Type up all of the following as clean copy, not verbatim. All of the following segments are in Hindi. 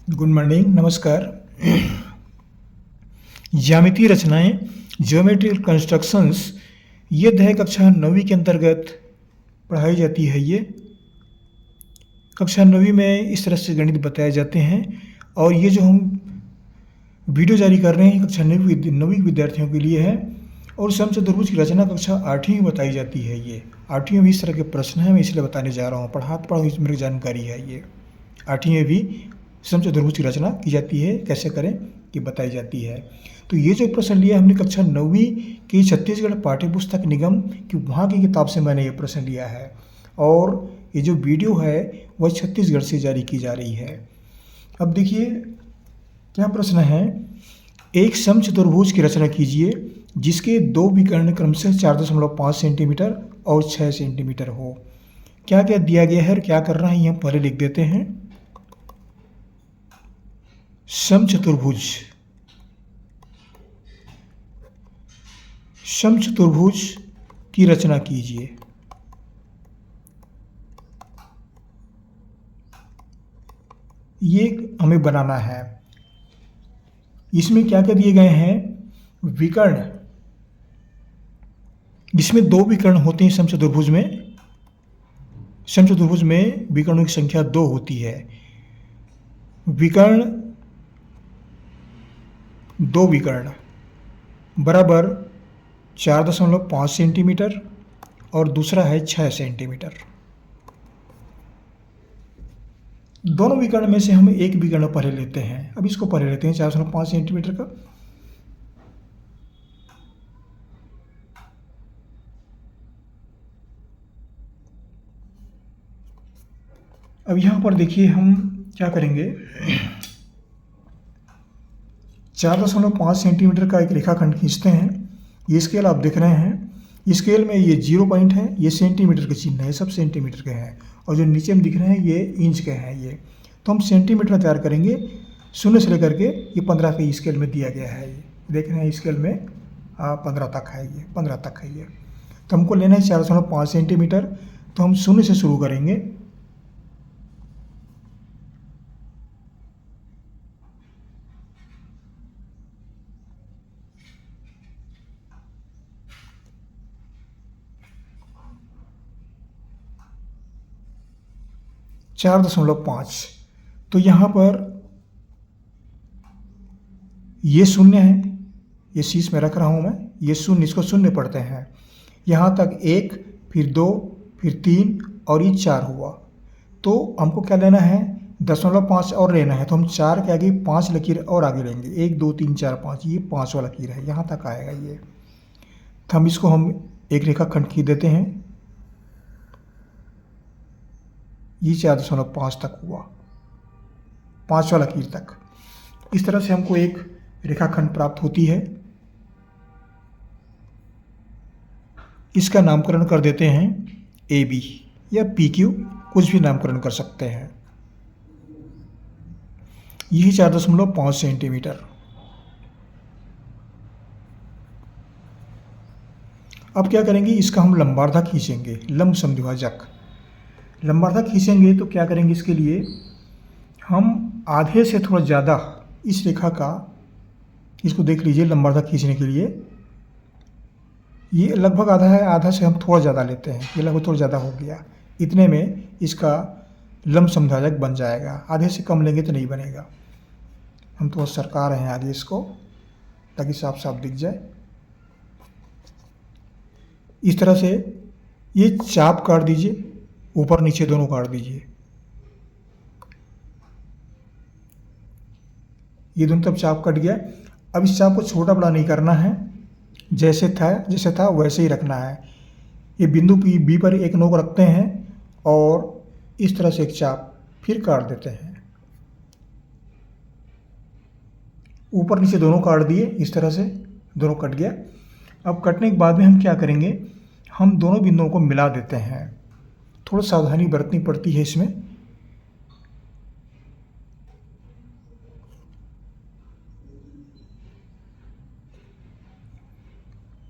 गुड मॉर्निंग, नमस्कार। ज्यामितीय रचनाएं, ज्योमेट्रिकल कंस्ट्रक्शंस, ये अध्याय कक्षा 9वीं के अंतर्गत पढ़ाई जाती है। ये कक्षा 9वीं में इस तरह से गणित बताए जाते हैं और ये जो हम वीडियो जारी कर रहे हैं कक्षा 9वीं विद्यार्थियों के लिए है। और समचतुर्भुज की रचना कक्षा 8वीं में बताई जाती है। ये 8वीं में भी इस तरह के प्रश्न हैं, मैं इसलिए बताने जा रहा हूँ। पढ़ो मेरी जानकारी है। ये 8वीं में भी समचतुर्भुज की रचना की जाती है, कैसे करें ये बताई जाती है। तो ये जो प्रश्न लिया हमने कक्षा 9वीं की छत्तीसगढ़ पाठ्यपुस्तक निगम की वहाँ की किताब से मैंने ये प्रश्न लिया है और ये जो वीडियो है वह छत्तीसगढ़ से जारी की जा रही है। अब देखिए क्या प्रश्न है। एक समचतुर्भुज की रचना कीजिए जिसके दो विकर्ण क्रमशः 4.5 सेंटीमीटर और 6 सेंटीमीटर हो। क्या क्या दिया गया है और क्या करना है ये हम पहले लिख देते हैं। समचतुर्भुज की रचना कीजिए। ये हमें बनाना है। इसमें क्या क्या दिए गए हैं। विकर्ण, जिसमें दो विकर्ण होते हैं समचतुर्भुज में विकर्णों की संख्या 2 होती है। दो विकर्ण बराबर 4.5 सेंटीमीटर और दूसरा है 6 सेंटीमीटर। दोनों विकर्ण में से हम एक विकर्ण पहले लेते हैं। अब इसको पहले लेते हैं 4.5 सेंटीमीटर का। अब यहाँ पर देखिए हम क्या करेंगे। 4.5 सेंटीमीटर का एक रेखाखंड खींचते हैं। ये स्केल आप देख रहे हैं। स्केल में ये 0 पॉइंट है, ये सेंटीमीटर के चिन्ह है, सब सेंटीमीटर के हैं और जो नीचे में दिख रहे हैं ये इंच के हैं। ये तो हम सेंटीमीटर में तैयार करेंगे 0 से लेकर के ये 15 के स्केल में दिया गया है। ये देख रहे हैं स्केल में 15 तक है। ये 15 तक है। ये तो हमको लेना है 4.5 सेंटीमीटर। तो हम 0 से शुरू करेंगे। चार 4.5। तो यहाँ पर ये 0 है, ये शीश में रख रहा हूँ मैं। ये 0, इसको 0 पढ़ते हैं। यहाँ तक 1, फिर 2, फिर 3 और ये 4 हुआ। तो हमको क्या लेना है 0.5 और लेना है। तो हम 4 के आगे 5 लकीर और आगे लेंगे। 1 2 3 4 5, ये 5 वाला लकीर है, यहाँ तक आएगा ये। तो हम एक रेखाखंड खींच देते हैं। ये 4.5 तक हुआ, 5 वाला लकीर तक। इस तरह से हमको एक रेखाखंड प्राप्त होती है। इसका नामकरण कर देते हैं AB या PQ, कुछ भी नामकरण कर सकते हैं। यही 4.5 सेंटीमीटर। अब क्या करेंगे, इसका हम लंबार्धा खींचेंगे। लंब समद्विभाजक लंबार्धा खींचेंगे तो क्या करेंगे, इसके लिए हम आधे से थोड़ा ज़्यादा इस रेखा का, इसको देख लीजिए। लंबार्धा खींचने के लिए ये लगभग आधा है, आधा से हम थोड़ा ज़्यादा लेते हैं। ये लगभग थोड़ा ज़्यादा हो गया। इतने में इसका लंब समद्विभाजक बन जाएगा। आधे से कम लेंगे तो नहीं बनेगा। हम थोड़ा सरका रहे हैं आगे इसको ताकि साफ साफ दिख जाए। इस तरह से ये चाप काट दीजिए, ऊपर नीचे दोनों काट दीजिए। ये दोनों तब चाप कट गया। अब इस चाप को छोटा बड़ा नहीं करना है, जैसे था वैसे ही रखना है। ये बिंदु B पर एक नोक रखते हैं और इस तरह से एक चाप फिर काट देते हैं। ऊपर नीचे दोनों काट दिए, इस तरह से दोनों कट गया। अब कटने के बाद में हम क्या करेंगे, हम दोनों बिंदुओं को मिला देते हैं। थोड़ा सावधानी बरतनी पड़ती है इसमें।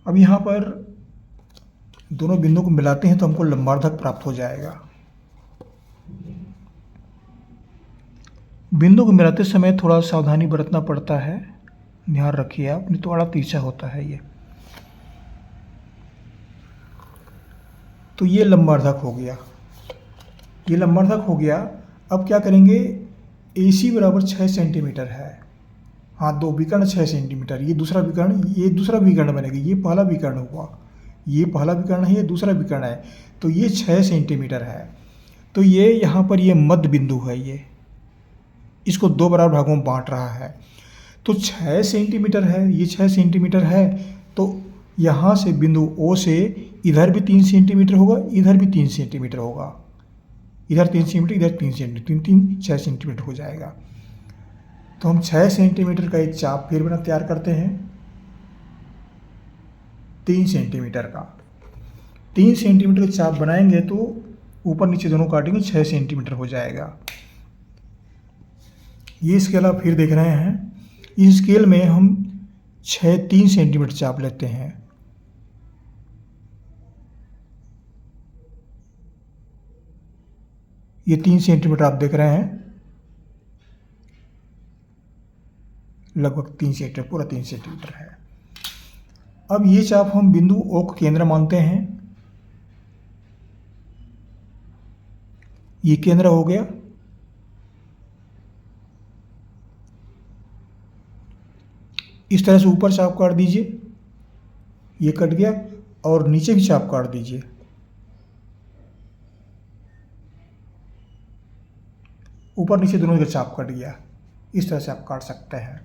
अब यहाँ पर दोनों बिंदुओं को मिलाते हैं तो हमको लंबार्धक प्राप्त हो जाएगा। बिंदु को मिलाते समय थोड़ा सावधानी बरतना पड़ता है, ध्यान रखिए आप, नहीं तो बड़ा तिरछा होता है ये। तो ये लंबार्धक हो गया, ये लंबार्धक हो गया। अब क्या करेंगे, AC बराबर 6 सेंटीमीटर है। हाँ, दो विकर्ण 6 सेंटीमीटर, ये दूसरा विकर्ण बनेगा, ये पहला विकर्ण हुआ, ये पहला विकर्ण है, ये दूसरा विकर्ण है, तो ये 6 सेंटीमीटर है। तो ये यहाँ पर ये मध्य बिंदु है, ये इसको दो बराबर भागों में बांट रहा है। तो 6 सेंटीमीटर है, ये 6 सेंटीमीटर है, तो यहाँ से बिंदु O से इधर भी 3 सेंटीमीटर होगा, इधर भी 3 सेंटीमीटर होगा, इधर 3 सेंटीमीटर, इधर 3 सेंटीमीटर, 3 6 सेंटीमीटर हो जाएगा। तो हम 6 सेंटीमीटर का एक चाप फिर बना तैयार करते हैं, 3 सेंटीमीटर का। 3 सेंटीमीटर का चाप बनाएंगे तो ऊपर नीचे दोनों काटेंगे, 6 सेंटीमीटर हो जाएगा। ये स्केल आप फिर देख रहे हैं, इस स्केल में हम 3 सेंटीमीटर चाप लेते हैं। ये 3 सेंटीमीटर आप देख रहे हैं, लगभग 3 सेंटीमीटर, पूरा 3 सेंटीमीटर है। अब ये चाप हम बिंदु O को केंद्र मानते हैं, ये केंद्र हो गया। इस तरह से ऊपर चाप काट दीजिए, ये कट गया, और नीचे भी चाप काट दीजिए। ऊपर नीचे दोनों जगह चाप कट गया, इस तरह से आप काट सकते हैं।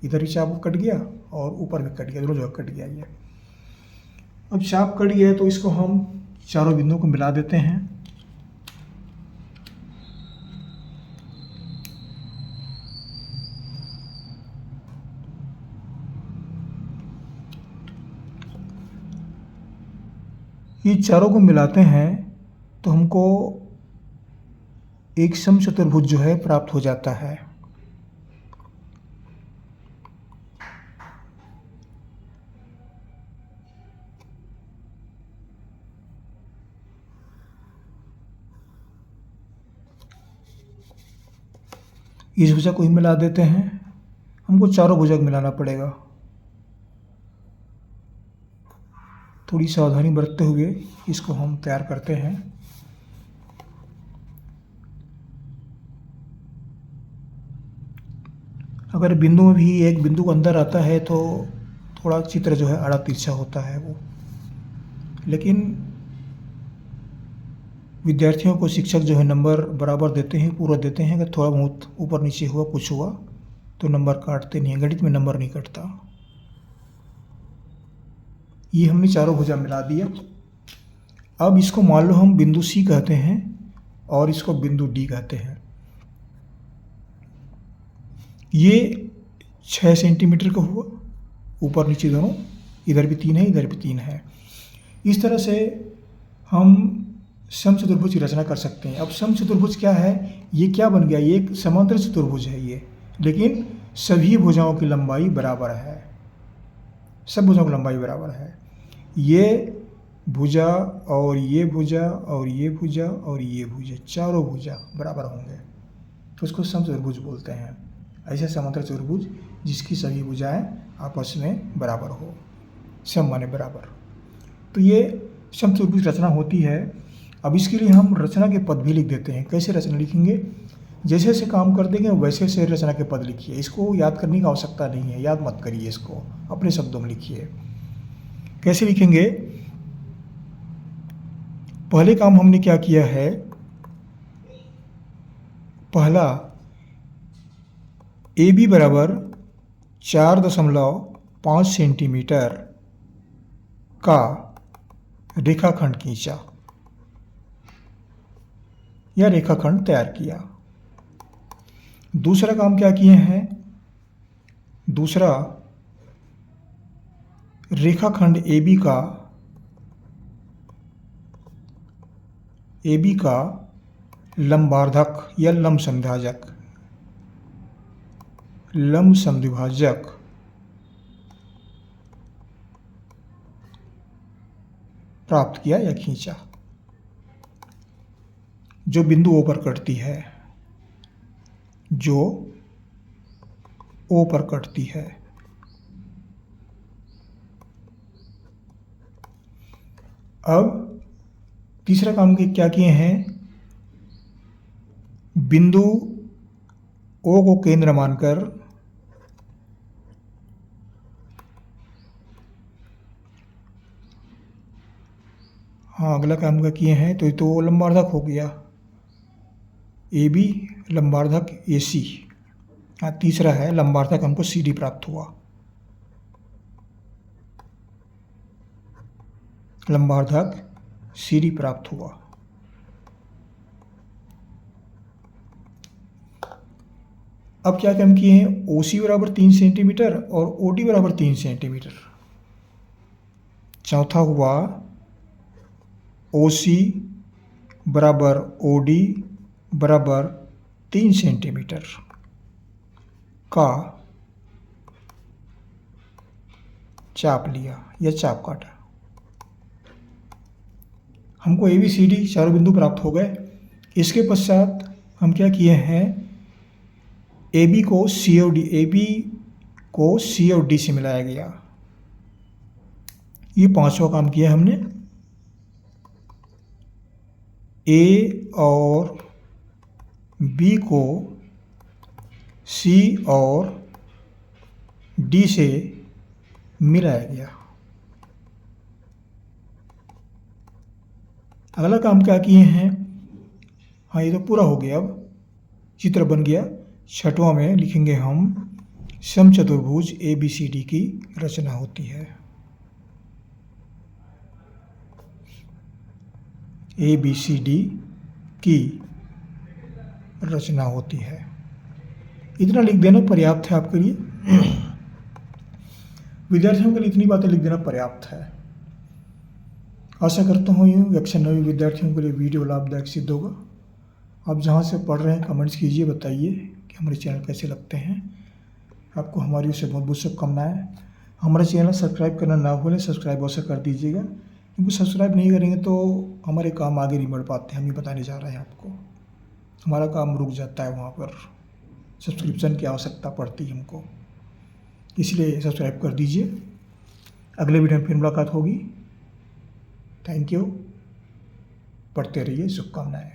इधर भी चाप कट गया और ऊपर भी कट गया, दोनों जगह कट गया ये। अब चाप कट गया तो इसको हम चारों बिंदुओं को मिला देते हैं। ये चारों को मिलाते हैं तो हमको एक समचतुर्भुज जो है प्राप्त हो जाता है। इस भुजा को ही मिला देते हैं, हमको चारों भुजा को मिलाना पड़ेगा। थोड़ी सावधानी बरतते हुए इसको हम तैयार करते हैं। अगर बिंदु में भी एक बिंदु को अंदर आता है तो थोड़ा चित्र जो है आड़ा तिरछा होता है वो, लेकिन विद्यार्थियों को शिक्षक जो है नंबर बराबर देते हैं, पूरा देते हैं। अगर थोड़ा बहुत ऊपर नीचे हुआ, कुछ हुआ तो नंबर काटते नहीं हैं, गणित में नंबर नहीं कटता। ये हमने चारों भुजा मिला दिया। अब इसको मान लो हम बिंदु C कहते हैं और इसको बिंदु D कहते हैं। ये 6 सेंटीमीटर का हुआ, ऊपर नीचे दोनों, इधर भी 3 है, इधर भी 3 है। इस तरह से हम समचतुर्भुज की रचना कर सकते हैं। अब समचतुर्भुज क्या है, ये क्या बन गया, ये एक समांतर चतुर्भुज है ये, लेकिन सभी भुजाओं की लंबाई बराबर है, सब भुजाओं की लंबाई बराबर है। ये भुजा और ये भुजा और ये भुजा और ये भुजा, चारों भुजा बराबर होंगे तो उसको समचतुर्भुज बोलते हैं। ऐसे समांतर चतुर्भुज जिसकी सभी भुजाएं आपस में बराबर हो, सम माने बराबर, तो ये समचतुर्भुज रचना होती है। अब इसके लिए हम रचना के पद भी लिख देते हैं। कैसे रचना लिखेंगे, जैसे जैसे काम कर देंगे वैसे वैसे रचना के पद लिखिए। इसको याद करने की आवश्यकता नहीं है, याद मत करिए, इसको अपने शब्दों में लिखिए। कैसे लिखेंगे, पहले काम हमने क्या किया है, पहला AB बराबर 4.5 सेंटीमीटर का रेखाखंड खींचा या रेखाखंड तैयार किया। दूसरा काम क्या किए हैं, दूसरा रेखाखंड AB का लंबार्धक या लंब समद्विभाजक प्राप्त किया या खींचा, जो बिंदु O पर कटती है। जो ओ पर कटती है। अब तीसरा काम क्या किए हैं, बिंदु ओ को केंद्र मानकर अगला काम क्या किए हैं, तो ये तो लंबार्धक हो गया ए बी, लंबार्धक ए सी। तीसरा है लंबार्धक, हमको सी डी प्राप्त हुआ। लंबार्धक सी डी प्राप्त हुआ। अब क्या काम किए हैं, ओ सी बराबर 3 सेंटीमीटर और ओ डी बराबर 3 सेंटीमीटर। चौथा हुआ ओ सी बराबर ओ डी बराबर 3 सेंटीमीटर का चाप लिया या चाप काटा। हमको ए बी सी डी चारों बिंदु प्राप्त हो गए। इसके पश्चात हम क्या किए हैं, ए बी को सी और डी से मिलाया गया। ये पांचवा काम किया हमने। ए और बी को सी और डी से मिलाया गया। अगला काम क्या किए हैं, ये तो पूरा हो गया। अब चित्र बन गया। छठवां में लिखेंगे हम समचतुर्भुज ए बी सी डी की रचना होती है। ए बी सी डी की रचना होती है। इतना लिख देना पर्याप्त है आपके लिए। विद्यार्थियों के लिए इतनी बातें लिख देना पर्याप्त है। आशा करता हूँ ये कक्षा 9 विद्यार्थियों के लिए वीडियो लाभदायक सिद्ध होगा। आप जहाँ से पढ़ रहे हैं कमेंट्स कीजिए, बताइए कि हमारे चैनल कैसे लगते हैं। आपको हमारी ओर से बहुत बहुत शुभकामनाएं। हमारा चैनल सब्सक्राइब करना ना भूलें, सब्सक्राइब अवश्य कर दीजिएगा, क्योंकि सब्सक्राइब नहीं करेंगे तो हमारे काम आगे नहीं बढ़ पाते। हम ही बताने जा रहे हैं आपको, हमारा काम रुक जाता है वहाँ पर। सब्सक्रिप्शन की आवश्यकता पड़ती है हमको, इसलिए सब्सक्राइब कर दीजिए। अगले वीडियो में फिर मुलाकात होगी। Thank you. पढ़ते रहिए। शुभकामनाएं।